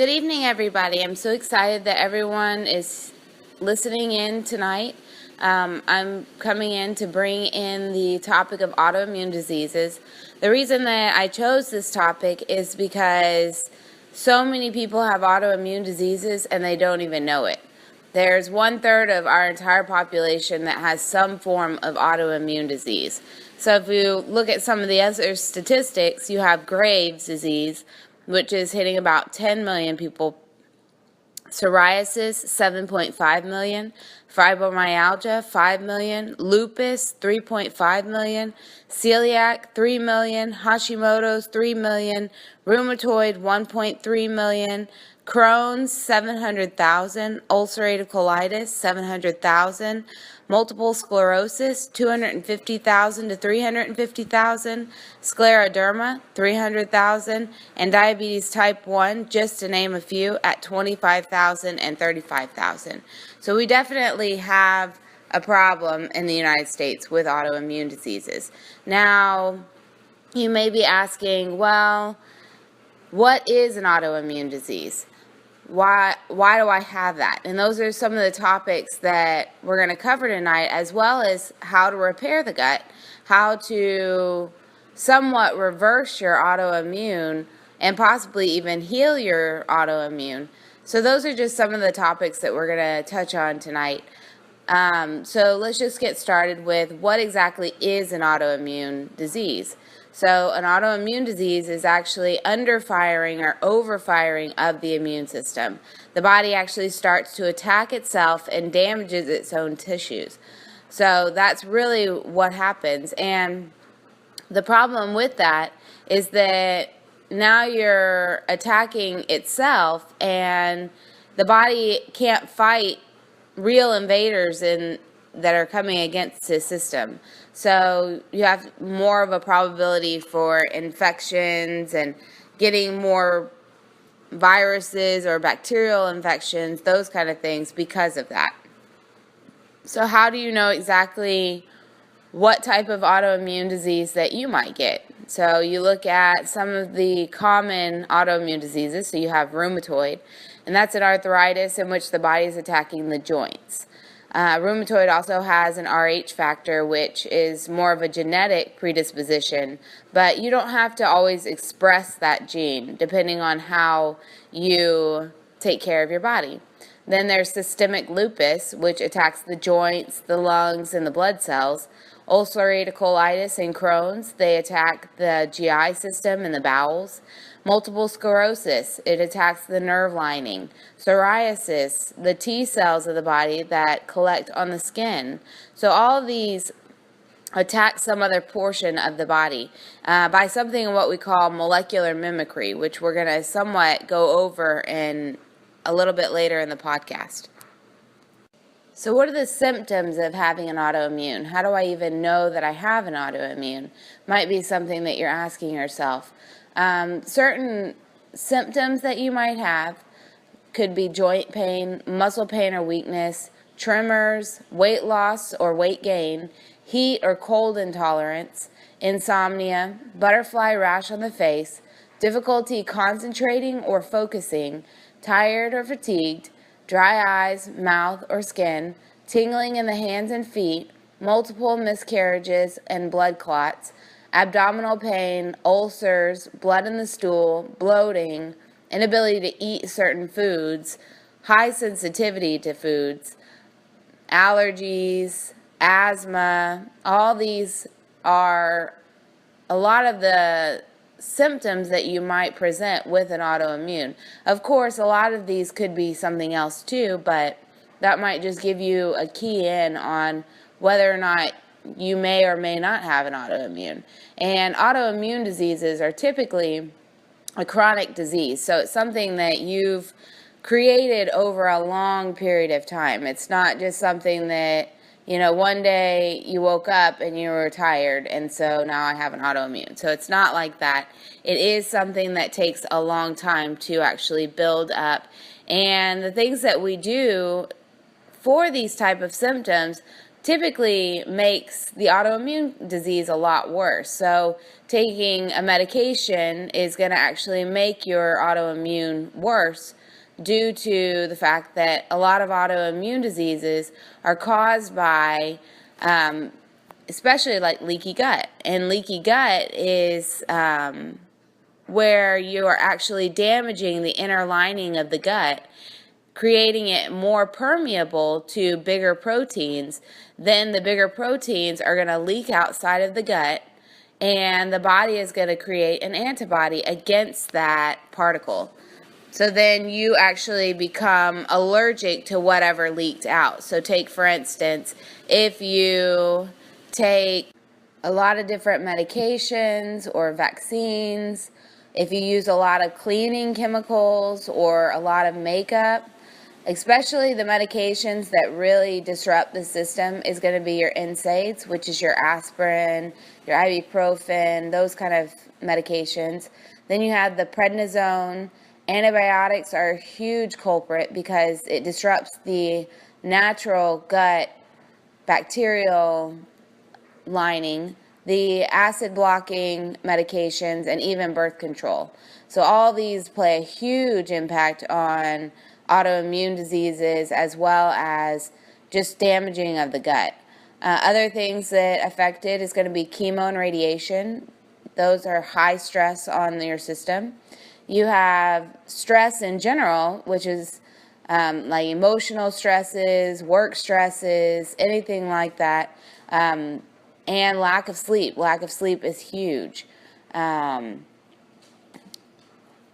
Good evening, everybody. I'm so excited that everyone is listening in tonight. I'm coming in to bring in the topic of autoimmune diseases. The reason that I chose this topic is because so many people have autoimmune diseases and they don't even know it. There's 1/3 of our entire population that has some form of autoimmune disease. So if you look at some of the other statistics, you have Graves' disease, which is hitting about 10 million people, psoriasis, 7.5 million, fibromyalgia, 5 million, lupus, 3.5 million, celiac, 3 million, Hashimoto's, 3 million, rheumatoid, 1.3 million, Crohn's, 700,000, ulcerative colitis, 700,000, multiple sclerosis, 250,000 to 350,000, scleroderma, 300,000, and diabetes type 1, just to name a few, at 25,000 and 35,000. So we definitely have a problem in the United States with autoimmune diseases. Now, you may be asking, well, what is an autoimmune disease? Why do I have that? And those are some of the topics that we're going to cover tonight, as well as how to repair the gut, how to somewhat reverse your autoimmune, and possibly even heal your autoimmune. So those are just some of the topics that we're going to touch on tonight. So let's just get started with what exactly is an autoimmune disease. So an autoimmune disease is actually underfiring or overfiring of the immune system. The body actually starts to attack itself and damages its own tissues. So that's really what happens. And the problem with that is that now you're attacking itself, and the body can't fight real invaders that are coming against the system. So you have more of a probability for infections and getting more viruses or bacterial infections, those kind of things, because of that. So how do you know exactly what type of autoimmune disease that you might get? So you look at some of the common autoimmune diseases. So you have rheumatoid, and that's an arthritis in which the body is attacking the joints. Rheumatoid also has an Rh factor, which is more of a genetic predisposition, but you don't have to always express that gene depending on how you take care of your body. Then there's systemic lupus, which attacks the joints, the lungs, and the blood cells. Ulcerative colitis and Crohn's, they attack the GI system and the bowels. Multiple sclerosis, it attacks the nerve lining. Psoriasis, the T cells of the body that collect on the skin. So all of these attack some other portion of the body by something what we call molecular mimicry, which we're going to somewhat go over in a little bit later in the podcast. So what are the symptoms of having an autoimmune? How do I even know that I have an autoimmune? Might be something that you're asking yourself. Certain symptoms that you might have could be joint pain, muscle pain or weakness, tremors, weight loss or weight gain, heat or cold intolerance, insomnia, butterfly rash on the face, difficulty concentrating or focusing, tired or fatigued, dry eyes, mouth, or skin, tingling in the hands and feet, multiple miscarriages and blood clots, abdominal pain, ulcers, blood in the stool, bloating, inability to eat certain foods, high sensitivity to foods, allergies, asthma. All these are a lot of the symptoms that you might present with an autoimmune. Of course, a lot of these could be something else too, but that might just give you a key in on whether or not you may or may not have an autoimmune. And autoimmune diseases are typically a chronic disease, so it's something that you've created over a long period of time. It's not just something that, one day you woke up and you were tired, and so now I have an autoimmune. So it's not like that. It is something that takes a long time to actually build up. And the things that we do for these type of symptoms typically makes the autoimmune disease a lot worse. So taking a medication is going to actually make your autoimmune worse, due to the fact that a lot of autoimmune diseases are caused by especially like leaky gut. And leaky gut is where you are actually damaging the inner lining of the gut, creating it more permeable to bigger proteins. Then the bigger proteins are going to leak outside of the gut, and the body is going to create an antibody against that particle. So then you actually become allergic to whatever leaked out. So take, for instance, if you take a lot of different medications or vaccines, if you use a lot of cleaning chemicals or a lot of makeup, especially the medications that really disrupt the system is going to be your NSAIDs, which is your aspirin, your ibuprofen, those kind of medications. Then you have the prednisone. Antibiotics are a huge culprit because it disrupts the natural gut bacterial lining, the acid blocking medications, and even birth control. So all these play a huge impact on autoimmune diseases, as well as just damaging of the gut. Other things that affect it is going to be chemo and radiation. Those are high stress on your system. You have stress in general, which is like emotional stresses, work stresses, anything like that, and lack of sleep. Lack of sleep is huge.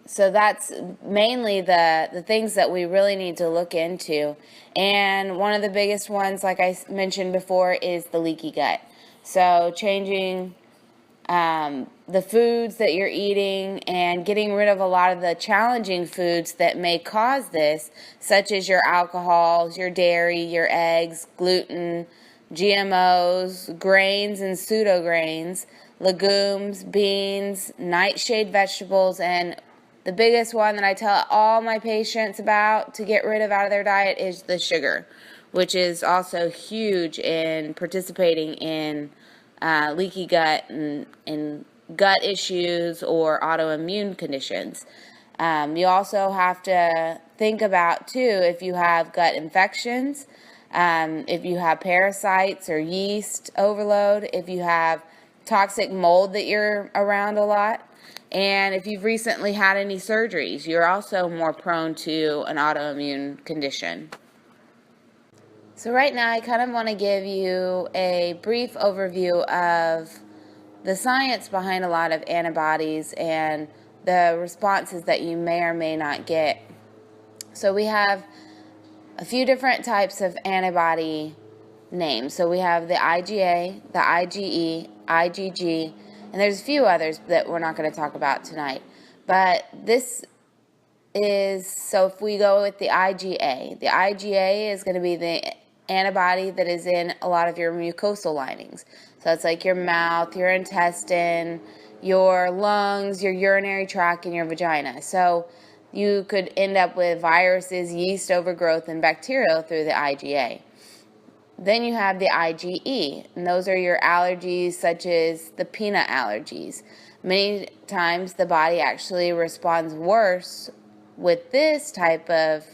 So that's mainly the things that we really need to look into. And one of the biggest ones, like I mentioned before, is the leaky gut. So changing the foods that you're eating and getting rid of a lot of the challenging foods that may cause this, such as your alcohols, your dairy, your eggs, gluten, GMOs, grains and pseudo grains, legumes, beans, nightshade vegetables, and the biggest one that I tell all my patients about to get rid of out of their diet is the sugar, which is also huge in participating in leaky gut and gut issues or autoimmune conditions. You also have to think about, too, if you have gut infections, if you have parasites or yeast overload, if you have toxic mold that you're around a lot, and if you've recently had any surgeries, you're also more prone to an autoimmune condition. So right now I kind of want to give you a brief overview of the science behind a lot of antibodies and the responses that you may or may not get. So we have a few different types of antibody names. So we have the IgA, the IgE, IgG, and there's a few others that we're not going to talk about tonight. But this is, so if we go with the IgA is going to be the antibody that is in a lot of your mucosal linings. So it's like your mouth, your intestine, your lungs, your urinary tract, and your vagina. So you could end up with viruses, yeast overgrowth, and bacterial through the IgA. Then you have the IgE, and those are your allergies, such as the peanut allergies. Many times the body actually responds worse with this type of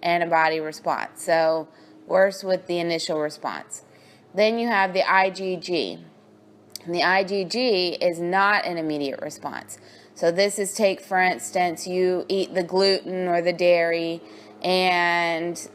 antibody response, so worse with the initial response. Then you have the IgG, and the IgG is not an immediate response. So this is, take for instance, you eat the gluten or the dairy, and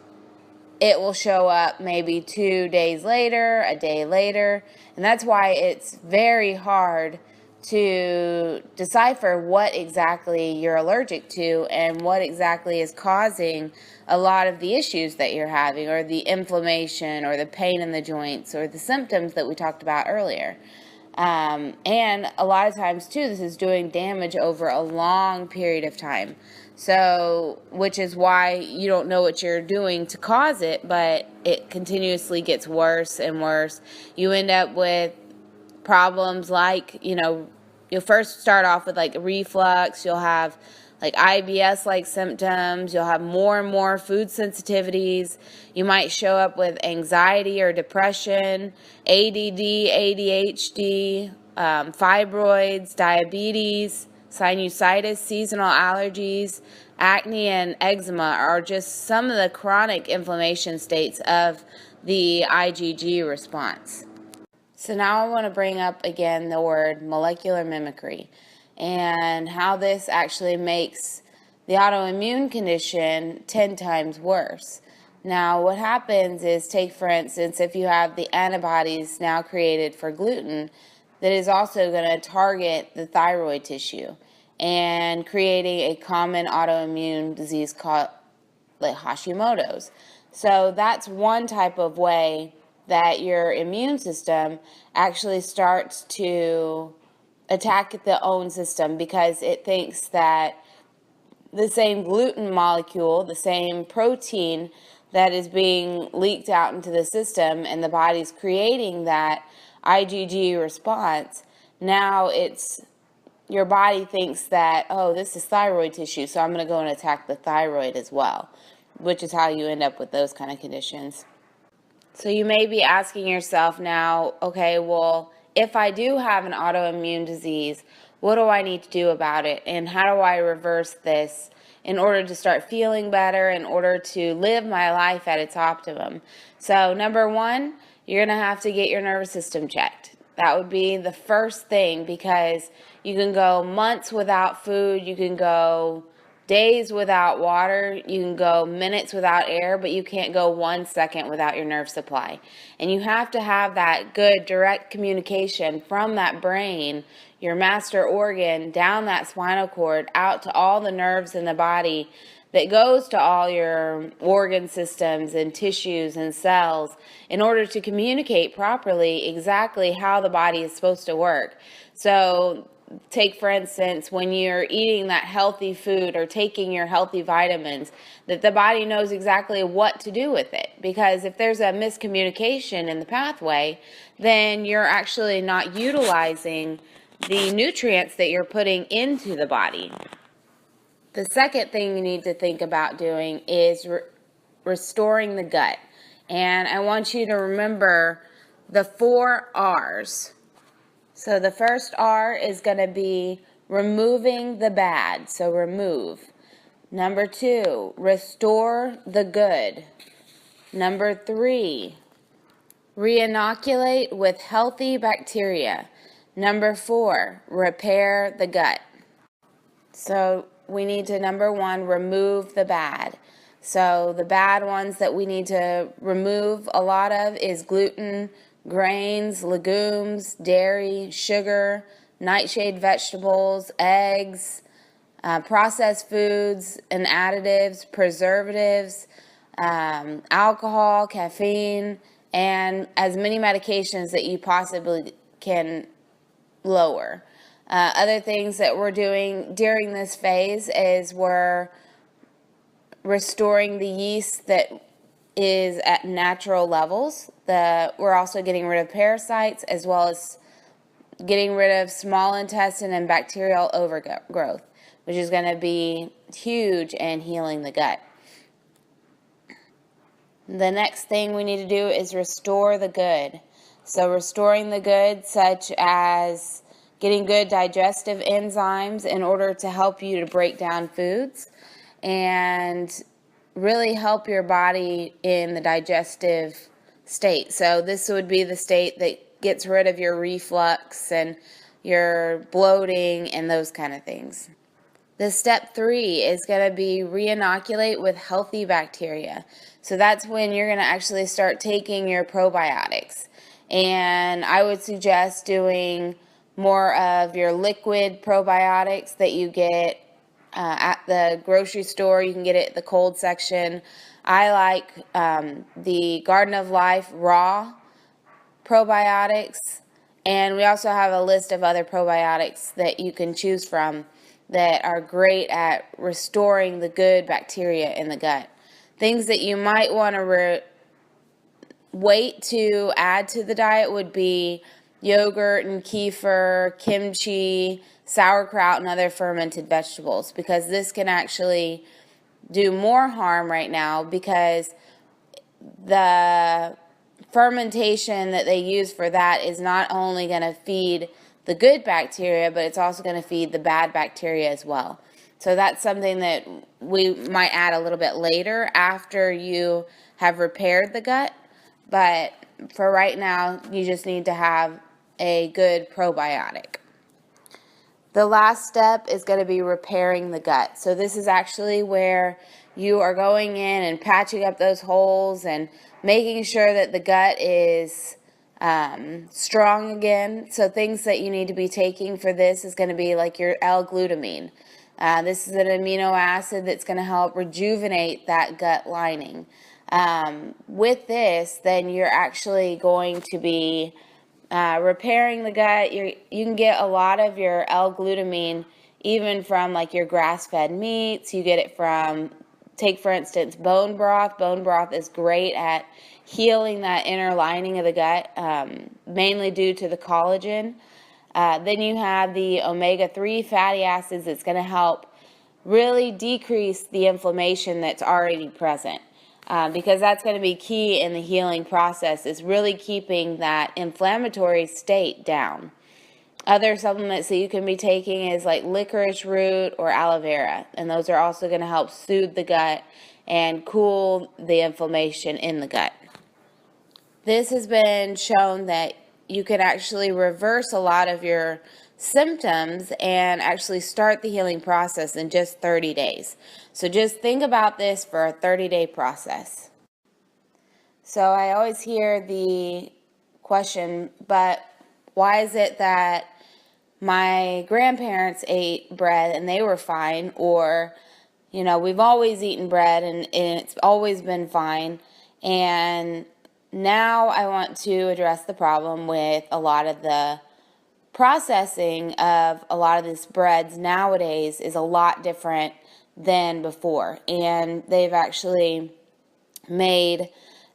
it will show up maybe 2 days later, a day later, and that's why it's very hard to decipher what exactly you're allergic to and what exactly is causing a lot of the issues that you're having, or the inflammation or the pain in the joints or the symptoms that we talked about earlier. And a lot of times too, this is doing damage over a long period of time. So, which is why you don't know what you're doing to cause it, but it continuously gets worse and worse. You end up with problems like, you'll first start off with like reflux. You'll have like IBS-like symptoms. You'll have more and more food sensitivities. You might show up with anxiety or depression, ADD, ADHD, fibroids, diabetes, sinusitis, seasonal allergies, acne, and eczema are just some of the chronic inflammation states of the IgG response. So now I want to bring up again the word molecular mimicry and how this actually makes the autoimmune condition 10 times worse. Now what happens is, take for instance, if you have the antibodies now created for gluten, that is also going to target the thyroid tissue and creating a common autoimmune disease called like Hashimoto's. So that's one type of way that your immune system actually starts to attack the own system, because it thinks that the same gluten molecule, the same protein that is being leaked out into the system and the body's creating that IgG response, now it's your body thinks that, oh, this is thyroid tissue, so I'm going to go and attack the thyroid as well, which is how you end up with those kind of conditions. So you may be asking yourself now, okay, well, if I do have an autoimmune disease, what do I need to do about it? And how do I reverse this in order to start feeling better, in order to live my life at its optimum? So number one, you're going to have to get your nervous system checked. That would be the first thing, because you can go months without food, you can go days without water, you can go minutes without air, but you can't go 1 second without your nerve supply. And you have to have that good direct communication from that brain, your master organ, down that spinal cord, out to all the nerves in the body, that goes to all your organ systems and tissues and cells, in order to communicate properly exactly how the body is supposed to work. So take, for instance, when you're eating that healthy food or taking your healthy vitamins, that the body knows exactly what to do with it. Because if there's a miscommunication in the pathway, then you're actually not utilizing the nutrients that you're putting into the body. The second thing you need to think about doing is restoring the gut. And I want you to remember the 4 R's. So the first R is going to be removing the bad. So remove. Number 2, restore the good. Number 3, reinoculate with healthy bacteria. Number 4, repair the gut. So we need to, number 1, remove the bad. So the bad ones that we need to remove a lot of is gluten, grains, legumes, dairy, sugar, nightshade vegetables, eggs, processed foods and additives, preservatives, alcohol, caffeine, and as many medications that you possibly can lower. Other things that we're doing during this phase is we're restoring the yeast that is at natural levels. We're also getting rid of parasites, as well as getting rid of small intestine and bacterial overgrowth, which is going to be huge in healing the gut. The next thing we need to do is restore the good. So restoring the good, such as getting good digestive enzymes in order to help you to break down foods and really help your body in the digestive state. So this would be the state that gets rid of your reflux and your bloating and those kind of things. The step 3 is going to be reinoculate with healthy bacteria. So that's when you're going to actually start taking your probiotics. And I would suggest doing more of your liquid probiotics that you get at the grocery store. You can get it at the cold section. I like the Garden of Life raw probiotics, and we also have a list of other probiotics that you can choose from that are great at restoring the good bacteria in the gut. Things that you might want to wait to add to the diet would be yogurt and kefir, kimchi, sauerkraut, and other fermented vegetables, because this can actually do more harm right now, because the fermentation that they use for that is not only going to feed the good bacteria, but it's also going to feed the bad bacteria as well. So that's something that we might add a little bit later after you have repaired the gut. But for right now, you just need to have a good probiotic. The last step is going to be repairing the gut. So this is actually where you are going in and patching up those holes and making sure that the gut is strong again. So things that you need to be taking for this is going to be like your L-glutamine. This is an amino acid that's going to help rejuvenate that gut lining. With this, then you're actually going to be repairing the gut. You can get a lot of your L-glutamine even from like your grass-fed meats. You get it from, take for instance, bone broth. Bone broth is great at healing that inner lining of the gut, mainly due to the collagen. Then you have the omega-3 fatty acids that's going to help really decrease the inflammation that's already present. Because that's going to be key in the healing process, is really keeping that inflammatory state down. Other supplements that you can be taking is like licorice root or aloe vera, and those are also going to help soothe the gut and cool the inflammation in the gut. This has been shown that you can actually reverse a lot of your symptoms and actually start the healing process in just 30 days. So just think about this for a 30-day process. So I always hear the question, but why is it that my grandparents ate bread and they were fine? Or, you know, we've always eaten bread and it's always been fine. And now I want to address the problem with a lot of the processing of a lot of these breads nowadays is a lot different than before. And they've actually made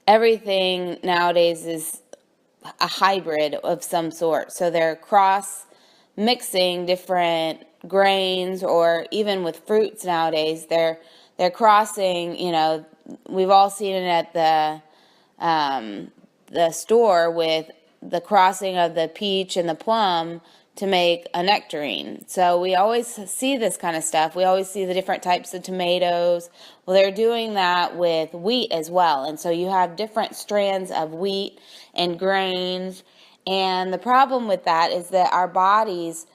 everything nowadays is a hybrid of some sort. So they're cross mixing different grains, or even with fruits nowadays, they're crossing, you know, we've all seen it at the store with the crossing of the peach and the plum to make a nectarine. So we always see this kind of stuff. We always see the different types of tomatoes. Well, they're doing that with wheat as well. And so you have different strands of wheat and grains. And the problem with that is that our bodies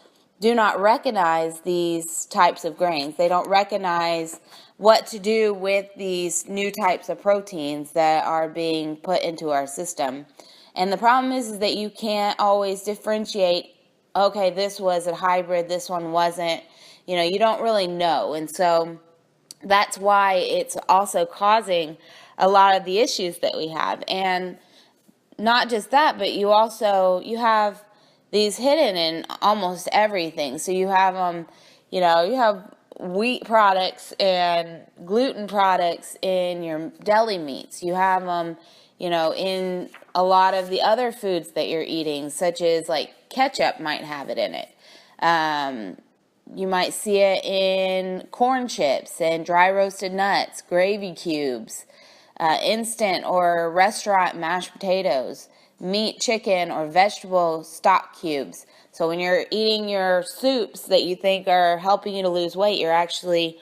do not recognize these types of grains. They don't recognize what to do with these new types of proteins that are being put into our system. And the problem is that you can't always differentiate, okay, this was a hybrid, this one wasn't. You know, you don't really know. And so that's why it's also causing a lot of the issues that we have. And not just that, but you have these hidden in almost everything. So you have you have wheat products and gluten products in your deli meats. You have them, in a lot of the other foods that you're eating, such as like ketchup might have it in it. You might see it in corn chips and dry roasted nuts, gravy cubes, instant or restaurant mashed potatoes, meat, chicken, or vegetable stock cubes. So when you're eating your soups that you think are helping you to lose weight, you're actually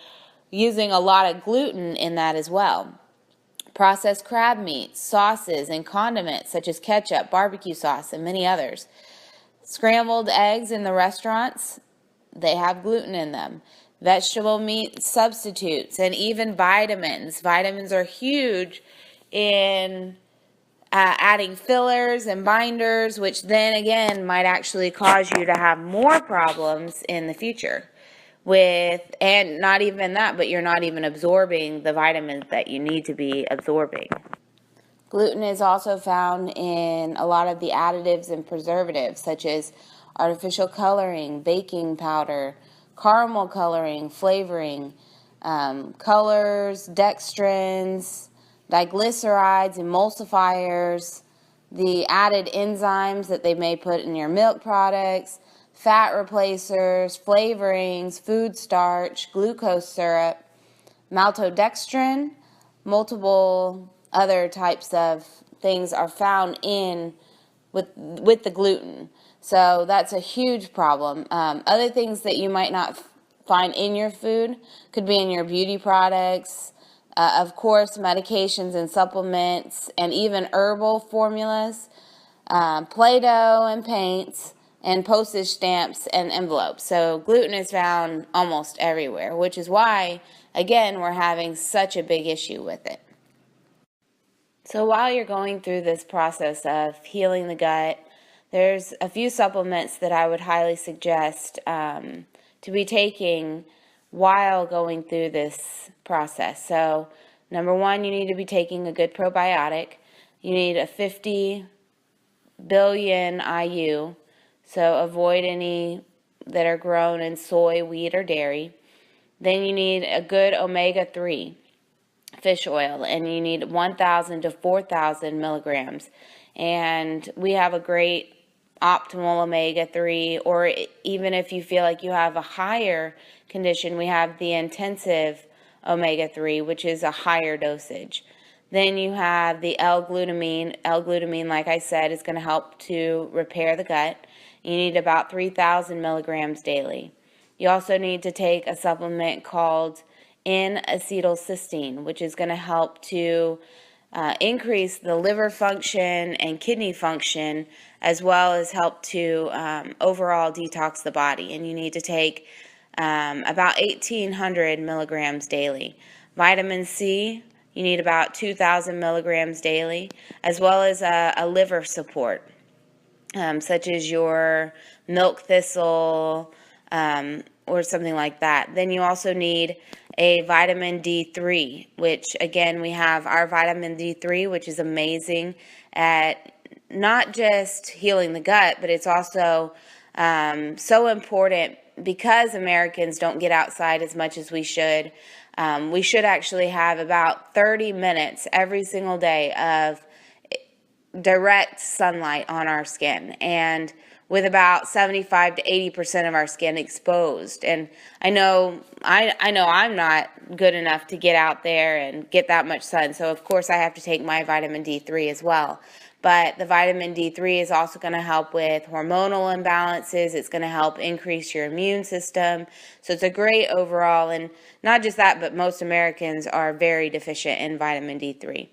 using a lot of gluten in that as well. Processed crab meat, sauces, and condiments such as ketchup, barbecue sauce, and many others. Scrambled eggs in the restaurants, they have gluten in them. Vegetable meat substitutes, and even vitamins. Vitamins are huge in adding fillers and binders, which then again might actually cause you to have more problems in the future and not even that, but you're not even absorbing the vitamins that you need to be absorbing. Gluten is also found in a lot of the additives and preservatives, such as artificial coloring, baking powder, caramel coloring, flavoring, colors, dextrins, diglycerides, emulsifiers, the added enzymes that they may put in your milk products, fat replacers, flavorings, food starch, glucose syrup, maltodextrin, multiple other types of things are found in with the gluten. So that's a huge problem. Other things that you might not find in your food could be in your beauty products, of course, medications and supplements, and even herbal formulas, Play-Doh and paints, and postage stamps and envelopes. So gluten is found almost everywhere, which is why, again, we're having such a big issue with it. So while you're going through this process of healing the gut, there's a few supplements that I would highly suggest to be taking while going through this process. So number one, you need to be taking a good probiotic. You need a 50 billion IU, so avoid any that are grown in soy, wheat, or dairy. Then you need a good omega-3 fish oil, and you need 1,000 to 4,000 milligrams. And we have a great optimal omega-3, or even if you feel like you have a higher condition, we have the intensive omega-3, which is a higher dosage. Then you have the L-glutamine. L-glutamine, like I said, is going to help to repair the gut. You need about 3,000 milligrams daily. You also need to take a supplement called N-acetylcysteine, which is going to help to increase the liver function and kidney function, as well as help to overall detox the body. And you need to take about 1,800 milligrams daily. Vitamin C, you need about 2,000 milligrams daily, as well as a liver support, such as your milk thistle or something like that. Then you also need a vitamin D3, which again, we have our vitamin D3, which is amazing at not just healing the gut, but it's also so important because Americans don't get outside as much as we should. We should actually have about 30 minutes every single day of direct sunlight on our skin, and with about 75 to 80% of our skin exposed. And I know I'm not good enough to get out there and get that much sun, so of course I have to take my vitamin D3 as well. But the vitamin D3 is also going to help with hormonal imbalances. It's going to help increase your immune system. So it's a great overall, and not just that, but most Americans are very deficient in vitamin D3.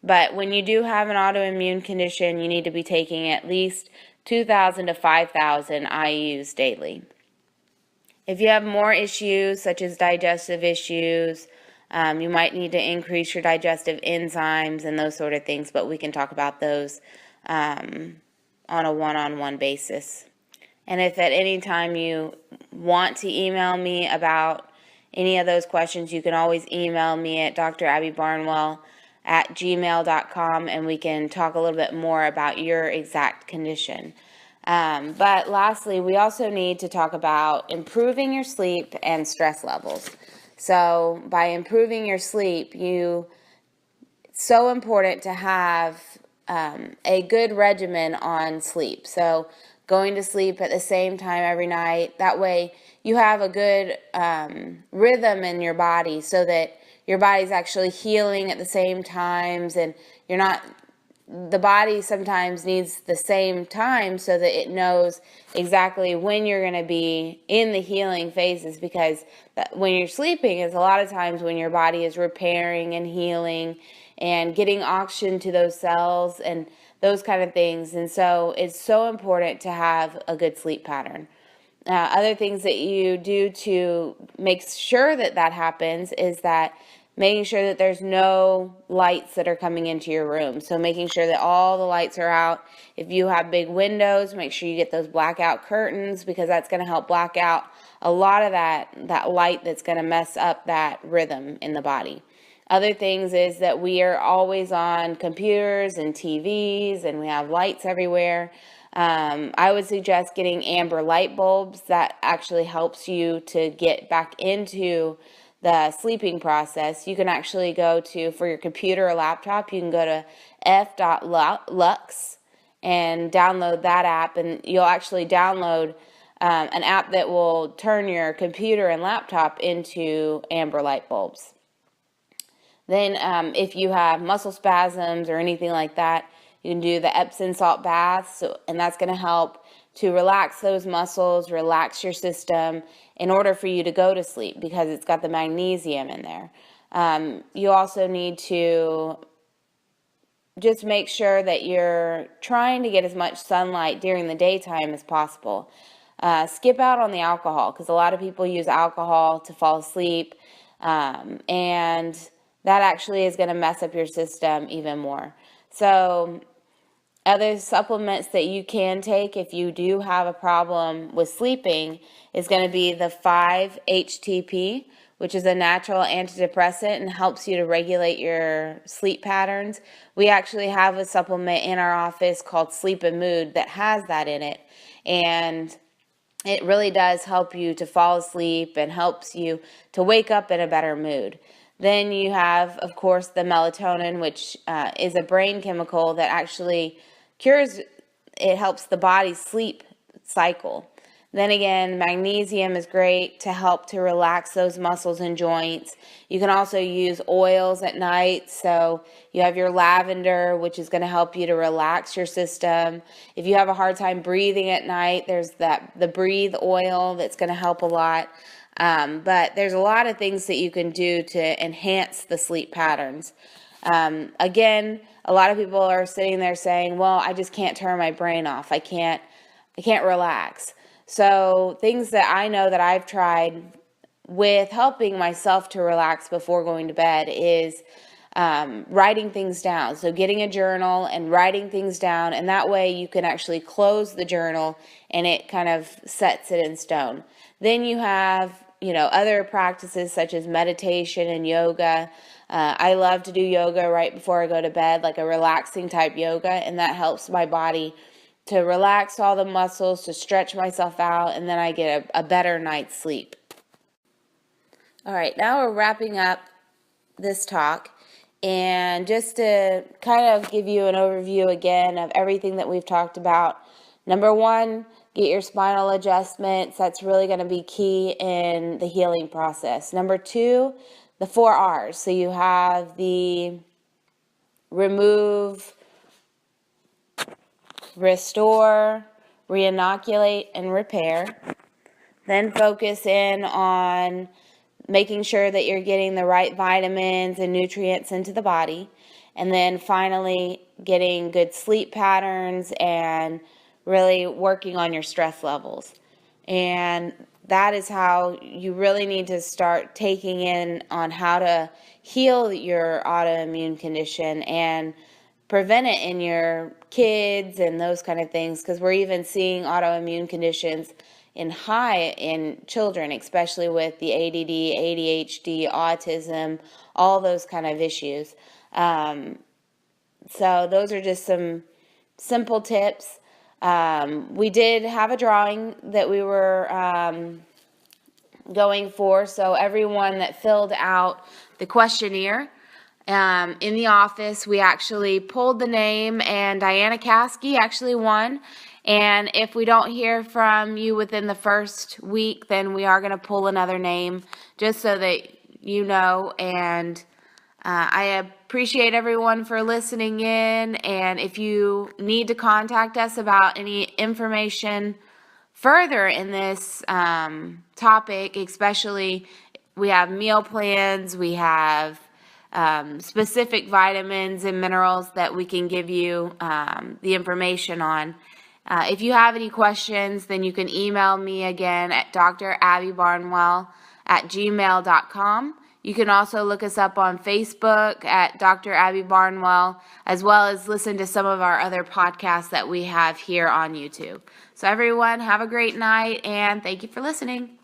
But when you do have an autoimmune condition, you need to be taking at least 2,000 to 5,000 IUs daily. If you have more issues, such as digestive issues, you might need to increase your digestive enzymes and those sort of things, but we can talk about those on a one-on-one basis. And if at any time you want to email me about any of those questions, you can always email me at drabbybarnwell@gmail.com, and we can talk a little bit more about your exact condition. But lastly, we also need to talk about improving your sleep and stress levels. So by improving your sleep, it's so important to have a good regimen on sleep. So going to sleep at the same time every night, that way you have a good rhythm in your body, so that your body's actually healing at the same times, and the body sometimes needs the same time so that it knows exactly when you're going to be in the healing phases, because when you're sleeping is a lot of times when your body is repairing and healing and getting oxygen to those cells and those kind of things. And so it's so important to have a good sleep pattern. Other things that you do to make sure that happens is that making sure that there's no lights that are coming into your room. So making sure that all the lights are out. If you have big windows, make sure you get those blackout curtains, because that's going to help black out a lot of that light that's going to mess up that rhythm in the body. Other things is that we are always on computers and TVs, and we have lights everywhere. I would suggest getting amber light bulbs. That actually helps you to get back into the sleeping process. You can actually go to, for your computer or laptop, you can go to f.lux, and download that app, and you'll actually download an app that will turn your computer and laptop into amber light bulbs. Then if you have muscle spasms or anything like that, you can do the Epsom salt baths, and that's going to help to relax those muscles, relax your system in order for you to go to sleep, because it's got the magnesium in there. You also need to just make sure that you're trying to get as much sunlight during the daytime as possible. Skip out on the alcohol, because a lot of people use alcohol to fall asleep, and that actually is going to mess up your system even more. So other supplements that you can take if you do have a problem with sleeping is going to be the 5-HTP, which is a natural antidepressant and helps you to regulate your sleep patterns. We actually have a supplement in our office called Sleep and Mood that has that in it, and it really does help you to fall asleep and helps you to wake up in a better mood. Then you have, of course, the melatonin, which is a brain chemical that actually it helps the body's sleep cycle. Then again, magnesium is great to help to relax those muscles and joints. You can also use oils at night. So you have your lavender, which is going to help you to relax your system. If you have a hard time breathing at night, there's the Breathe oil that's going to help a lot. But there's a lot of things that you can do to enhance the sleep patterns. Again, a lot of people are sitting there saying, well, I just can't turn my brain off. I can't relax. So things that I know that I've tried with helping myself to relax before going to bed is writing things down. So getting a journal and writing things down, and that way you can actually close the journal and it kind of sets it in stone. Then you have, other practices such as meditation and yoga. I love to do yoga right before I go to bed, like a relaxing type yoga, and that helps my body to relax all the muscles, to stretch myself out, and then I get a better night's sleep. All right, now we're wrapping up this talk, and just to kind of give you an overview again of everything that we've talked about. Number one, get your spinal adjustments. That's really going to be key in the healing process. Number two, the 4 R's. So you have the remove, restore, reinoculate, and repair. Then focus in on making sure that you're getting the right vitamins and nutrients into the body. And then finally, getting good sleep patterns and really working on your stress levels. And that is how you really need to start taking in on how to heal your autoimmune condition and prevent it in your kids and those kind of things, because we're even seeing autoimmune conditions in children, especially with the ADD, ADHD, autism, all those kind of issues. So those are just some simple tips. We did have a drawing that we were going for, so everyone that filled out the questionnaire in the office, we actually pulled the name, and Diana Caskey actually won. And if we don't hear from you within the first week, then we are going to pull another name, just so that you know. And I appreciate everyone for listening in. And if you need to contact us about any information further in this topic, especially we have meal plans, we have specific vitamins and minerals that we can give you the information on. If you have any questions, then you can email me again at drabbybarnwell@gmail.com. You can also look us up on Facebook at Dr. Abby Barnwell, as well as listen to some of our other podcasts that we have here on YouTube. So everyone, have a great night, and thank you for listening.